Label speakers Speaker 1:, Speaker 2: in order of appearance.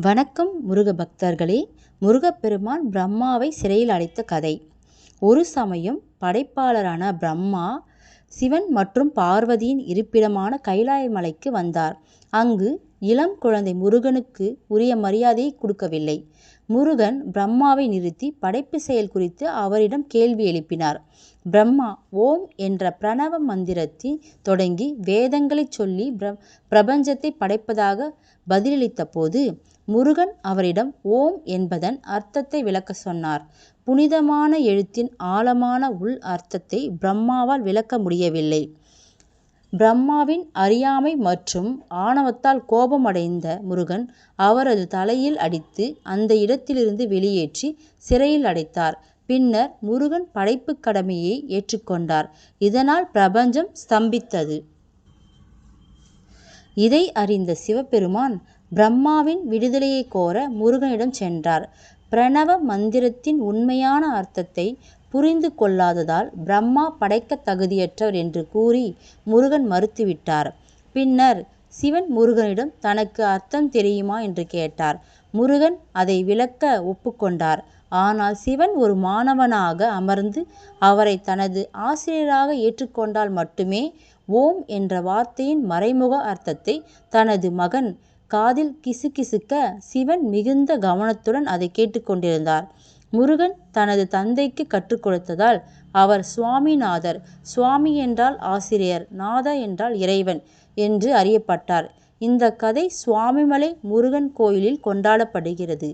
Speaker 1: வணக்கம் முருக பக்தர்களே. முருகப்பெருமான் பிரம்மாவை சிறையில் அடைத்த கதை. ஒரு சமயம் படைப்பாளரான பிரம்மா சிவன் மற்றும் பார்வதியின் இருப்பிடமான கைலாய மலைக்கு வந்தார். அங்கு இளம் குழந்தை முருகனுக்கு உரிய மரியாதையை கொடுக்கவில்லை. முருகன் பிரம்மாவை நிறுத்தி படைப்பு செயல் குறித்து அவரிடம் கேள்வி எழுப்பினார். பிரம்மா ஓம் என்ற பிரணவ மந்திரத்தை தொடங்கி வேதங்களை சொல்லி பிரபஞ்சத்தை படைப்பதாக பதிலளித்த போது முருகன் அவரிடம் ஓம் என்பதன் அர்த்தத்தை விளக்க சொன்னார். புனிதமான எழுத்தின் ஆழமான உள் அர்த்தத்தை பிரம்மாவால் விளக்க முடியவில்லை. பிரம்மாவின் அறியாமை மற்றும் ஆணவத்தால் கோபமடைந்த முருகன் அவரது தலையில் அடித்து அந்த இடத்திலிருந்து வெளியேற்றி சிறையில் அடைத்தார். பின்னர் முருகன் படைப்பு கடமையை ஏற்றுக்கொண்டார். இதனால் பிரபஞ்சம் ஸ்தம்பித்தது. இதை அறிந்த சிவபெருமான் பிரம்மாவின் விடுதலையை கோர முருகனிடம் சென்றார். பிரணவ மந்திரத்தின் உண்மையான அர்த்தத்தை புரிந்து கொள்ளாததால் பிரம்மா படைக்க தகுதியற்றவர் என்று கூறி முருகன் மறுத்துவிட்டார். பின்னர் சிவன் முருகனிடம் தனக்கு அர்த்தம் தெரியுமா என்று கேட்டார். முருகன் அதை விளக்க ஒப்புக்கொண்டார். ஆனால் சிவன் ஒரு மாணவனாக அமர்ந்து அவரை தனது ஆசிரியராக ஏற்றுக்கொண்டால் மட்டுமே ஓம் என்ற வார்த்தையின் மறைமுக அர்த்தத்தை தனது மகன் காதில் கிசுகிசுக்க சிவன் மிகுந்த கவனத்துடன் அதை கேட்டுக்கொண்டிருந்தார். முருகன் தனது தந்தைக்கு கற்றுக் கொடுத்ததால் அவர் சுவாமிநாதர். சுவாமி என்றால் ஆசிரியர், நாத என்றால் இறைவன் என்று அறியப்பட்டார். இந்த கதை சுவாமிமலை முருகன் கோயிலில் கொண்டாடப்படுகிறது.